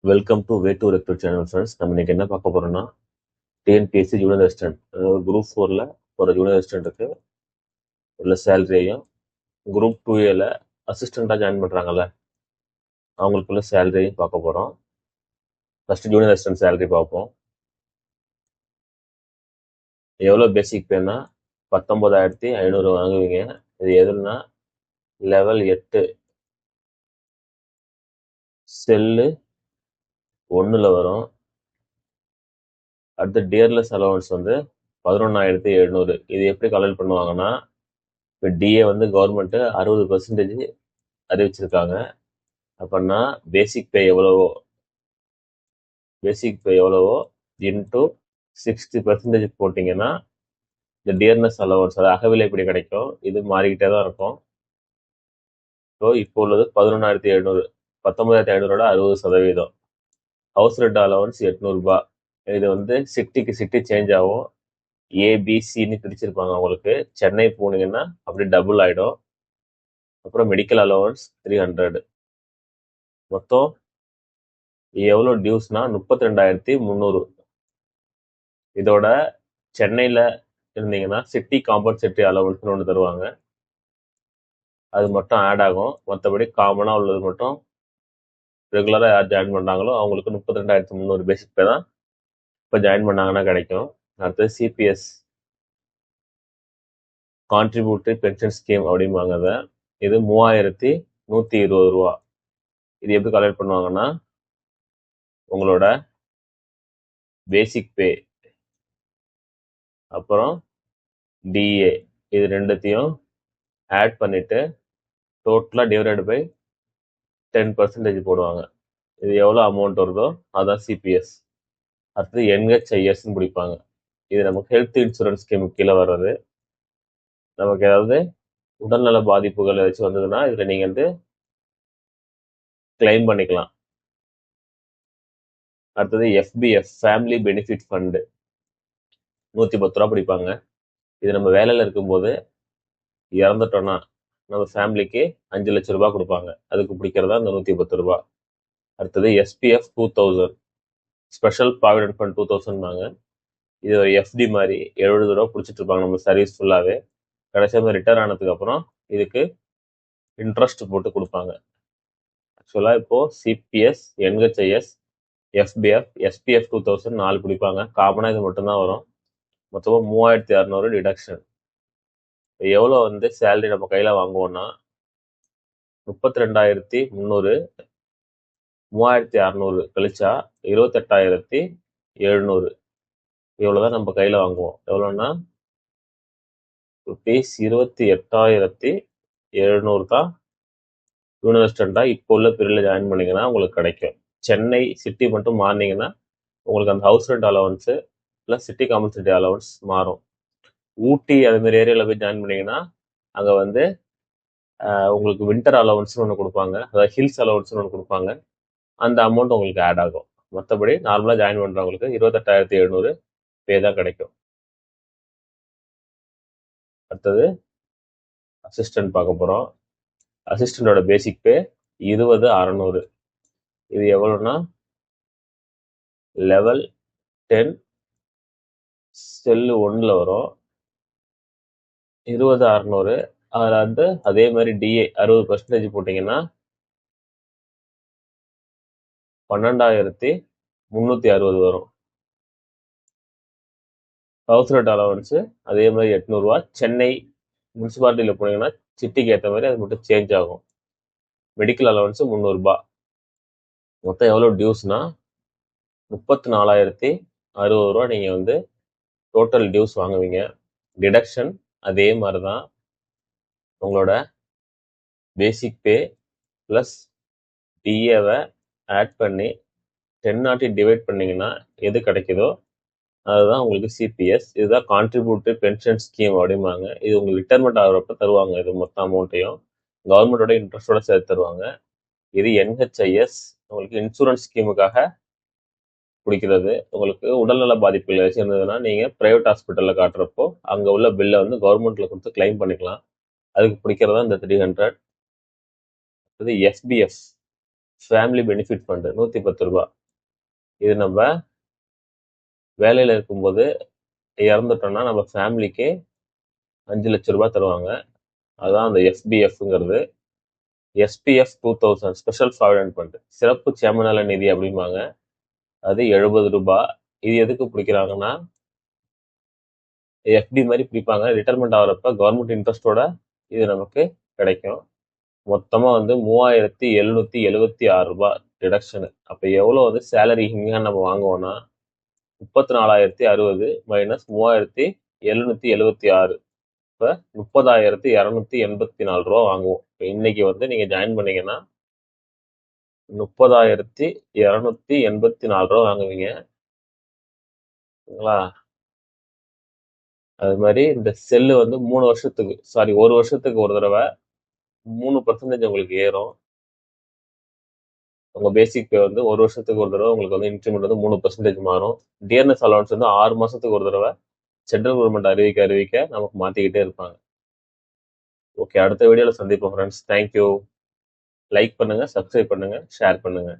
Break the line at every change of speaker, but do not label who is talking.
Welcome to way to recruit channel friends. நம்ம இன்னைக்கு என்ன பார்க்க போறோம்னா, டிஎன்பிஎஸ்சி ஜூனியர் அசிஸ்டன்ட், அதாவது குரூப் 4ல ஒரு ஜூனியர் அசிஸ்டன்ட்டுக்கு உள்ள சேலரியையும், குரூப் 2ஏல அசிஸ்டண்ட்டாக ஜாயின் பண்ணுறாங்கல்ல அவங்களுக்குள்ள சேலரியையும் பார்க்க போகிறோம். ஃபர்ஸ்ட் ஜூனியர் அசிஸ்டன்ட் சேலரி பார்ப்போம். எவ்வளோ பேசிக் பேனா 19,500 வாங்குவீங்க. இது எதுனா லெவல் 8 செல்லு 1ல் வரும். அடுத்து டியர்லெஸ் அலவன்ஸ் வந்து 11,700. இது எப்படி கால்குலேட் பண்ணுவாங்கன்னா, இப்போ டிஏ வந்து கவர்மெண்ட்டு 60% அறிவிச்சிருக்காங்க. அப்படின்னா பேசிக் பே எவ்வளவோ இன்டூ 60% போட்டிங்கன்னா இந்த டியர்னஸ் அலவன்ஸ், அது அகவிலை இப்படி கிடைக்கும். இது மாறிக்கிட்டே தான் இருக்கும். ஸோ இப்போ உள்ளது 11,700, 19,500 60%. ஹவுஸ் ரெண்ட் அலவன்ஸ் 800 ரூபாய். இது வந்து சிட்டி சேஞ்ச் ஆகும். ஏபிசின்னு பிரிச்சிருப்பாங்க உங்களுக்கு. சென்னை போனீங்கன்னா அப்படி டபுள் ஆகிடும். அப்புறம் மெடிக்கல் அலவன்ஸ் 300. மொத்தம் எவ்வளோ டியூஸ்னா 32,300. இதோட சென்னையில் இருந்தீங்கன்னா சிட்டி காம்பன்சேட்டரி அலவன்ஸ்னு ஒன்று தருவாங்க. அது மட்டும் ஆட் ஆகும். மற்றபடி காமனாக உள்ளது மட்டும் ரெகுலராக யார் ஜாயின் பண்ணுறாங்களோ அவங்களுக்கு 32,300 பேசிக் பே தான் இப்போ ஜாயின் பண்ணாங்கன்னா கிடைக்கும். அடுத்தது சிபிஎஸ், கான்ட்ரிபியூட்டரி பென்ஷன் ஸ்கீம் அப்படிம்பாங்க. அதை இது 3,120 ரூபா. இது எப்படி கால்குலேட் பண்ணுவாங்கன்னா, உங்களோட பேசிக் பே அப்புறம் டிஏ இது ரெண்டுத்தையும் ஆட் பண்ணிட்டு டோட்டலாக டிவைடட் பை 10% போடுவாங்க. இது எவ்வளோ அமௌண்ட் வருதோ அதான் சிபிஎஸ். அடுத்தது என்ஹெச்ஐஎஸ்ன்னு பிடிப்பாங்க. இது நமக்கு ஹெல்த் இன்சூரன்ஸ் ஸ்கீமுக்கு கீழே வர்றது. நமக்கு ஏதாவது உடல்நல பாதிப்புகள் ஏதாச்சும் வந்ததுன்னா இதில் நீங்கள் வந்து கிளைம் பண்ணிக்கலாம். அடுத்தது எஃபிஎஃப், ஃபேமிலி பெனிஃபிட் ஃபண்டு, 110 ரூபா பிடிப்பாங்க. இது நம்ம வேலையில் இருக்கும்போது இறந்துட்டோன்னா நம்ம ஃபேமிலிக்கு 5 லட்ச ரூபா கொடுப்பாங்க. அதுக்கு பிடிக்கிறதா இந்த 110 ரூபா. அடுத்தது எஸ்பிஎஃப் 2000, ஸ்பெஷல் ப்ராவிடென்ட் ஃபண்ட் 2000. இது ஒரு எஃப்டி மாதிரி 70 ரூபா பிடிச்சிட்டு இருப்பாங்க நம்ம சர்வீஸ் ஃபுல்லாகவே. கடைசியாக ரிட்டர்ன் ஆனதுக்கு அப்புறம் இதுக்கு இன்ட்ரெஸ்ட் போட்டு கொடுப்பாங்க. ஆக்சுவலாக இப்போது சிபிஎஸ், என்ஹெச்ஐஎஸ், எஃபிஎஃப், எஸ்பிஎஃப் 2000 4 பிடிப்பாங்க. காமனாக இது மட்டும்தான் வரும். மொத்தமாக 3,600 டிடக்ஷன். எவ்வளோ வந்து சேலரி நம்ம கையில் வாங்குவோம்னா 32,300, 3,600 கழிச்சா 28,700. இவ்வளோதான் நம்ம கையில் வாங்குவோம். எவ்வளோன்னா ருபீஸ் 28,700 தான் ஜூனியர் அசிஸ்டண்ட்டாக இப்போ உள்ள பீரியடில் ஜாயின் பண்ணிங்கன்னா உங்களுக்கு கிடைக்கும். சென்னை சிட்டி மட்டும் மாறினீங்கன்னா உங்களுக்கு அந்த house rent allowance plus city compensatory allowance மாறும். ஊட்டி அதுமாரி ஏரியாவில் போய் ஜாயின் பண்ணிங்கன்னா அங்கே வந்து உங்களுக்கு வின்டர் அலவன்ஸ்னு ஒன்று கொடுப்பாங்க, அதாவது ஹில்ஸ் அலவன்ஸ்னு ஒன்று கொடுப்பாங்க. அந்த அமௌண்ட் உங்களுக்கு ஆட் ஆகும். மற்றபடி நார்மலாக ஜாயின் பண்ணுறவங்களுக்கு 28,700 பே தான் கிடைக்கும். அடுத்தது அசிஸ்டன்ட் பார்க்க போகிறோம். அசிஸ்டண்டோட பேசிக் பே 20,600. இது எவ்வளோன்னா லெவல் 10 செல்லு 1ல் வரும். 20,600. அதில் வந்து அதே மாதிரி டிஏ 60% போட்டிங்கன்னா 12,360 வரும். ஹவுஸ் ரெண்ட் அலவன்ஸு அதே மாதிரி 800 ரூபா. சென்னை முனிசிபாலிட்டியில் போனீங்கன்னா சிட்டிக்கு ஏற்ற மாதிரி அது மட்டும் சேஞ்ச் ஆகும். மெடிக்கல் அலவன்ஸு 300 ரூபாய். மொத்தம் எவ்வளோ டியூஸ்னா 34,060 ரூபா நீங்கள் வந்து டோட்டல் டியூஸ் வாங்குவீங்க. டிடக்ஷன் அதே மாதிரி தான். உங்களோட பேசிக் பே ப்ளஸ் டிஏவை ஆட் பண்ணி 10 டிவைட் பண்ணிங்கன்னா எது கிடைக்குதோ அதுதான் உங்களுக்கு சிபிஎஸ். இதுதான் கான்ட்ரிபியூட்டரி பென்ஷன் ஸ்கீம் அப்படிம்பாங்க. இது உங்களுக்கு ரிட்டைர்மெண்ட் ஆகிறப்ப தருவாங்க. இது மொத்த அமௌண்ட்டையும் கவர்மெண்டோட இன்ட்ரெஸ்டோட சேர்த்து தருவாங்க. இது என்ஹெச்ஐஎஸ், உங்களுக்கு இன்சூரன்ஸ் ஸ்கீமுக்காக பிடிக்கிறது. உங்களுக்கு உடல்நல பாதிப்புகள் ஏதாச்சும் இருந்ததுன்னா நீங்கள் ப்ரைவேட் ஹாஸ்பிட்டலில் காட்டுறப்போ அங்கே உள்ள பில்லை வந்து கவர்மெண்ட்டில் கொடுத்து கிளைம் பண்ணிக்கலாம். அதுக்கு பிடிக்கிறதா இந்த 300. இது எஃபிஎஃப், ஃபேமிலி பெனிஃபிட் ஃபண்டு 110 ரூபாய். இது நம்ம வேலையில் இருக்கும்போது இறந்துட்டோம்னா நம்ம ஃபேமிலிக்கு 5 லட்ச ரூபாய் தருவாங்க. அதுதான் அந்த எஸ்பிஎஃப்ங்கிறது. எஸ்பிஎஃப் 2000 ஸ்பெஷல் ப்ராவிடென்ட் ஃபண்ட், சிறப்பு சேமநல நிதி அப்படிம்பாங்க. அது 70 ரூபாய். இது எதுக்கு பிடிக்கிறாங்கன்னா எஃப்டி மாதிரி பிடிப்பாங்க. ரிட்டைர்மெண்ட் ஆகிறப்ப கவர்மெண்ட் இன்ட்ரெஸ்டோட இது நமக்கு கிடைக்கும். மொத்தமா வந்து 3776 ரூபாய் டிடக்ஷனு. அப்ப எவ்வளவு வந்து சேலரி இங்க நம்ம வாங்குவோம்னா 34,060 மைனஸ் 3776, இப்ப 30,284 ரூபா வாங்குவோம். இப்ப இன்னைக்கு வந்து நீங்க ஜாயின் பண்ணீங்கன்னா 30,284 ரூபா வாங்குவீங்க. அது மாதிரி இந்த செல்லு வந்து 1 வருஷத்துக்கு ஒரு தடவை 3% உங்களுக்கு ஏறும். உங்க பேசிக் பே வந்து 1 வருஷத்துக்கு ஒரு தடவை உங்களுக்கு வந்து இன்க்ரிமெண்ட் வந்து 3% மாறும். டியர்னஸ் அலவன்ஸ் வந்து 6 மாசத்துக்கு ஒரு தடவை சென்ட்ரல் கவர்மெண்ட் அறிவிக்க நமக்கு மாத்திக்கிட்டே இருப்பாங்க. ஓகே, அடுத்த வீடியோல சந்திப்போம் ஃப்ரெண்ட்ஸ். தேங்க்யூ. லைக் பண்ணுங்க, சப்ஸ்கிரைப் பண்ணுங்க, ஷேர் பண்ணுங்க.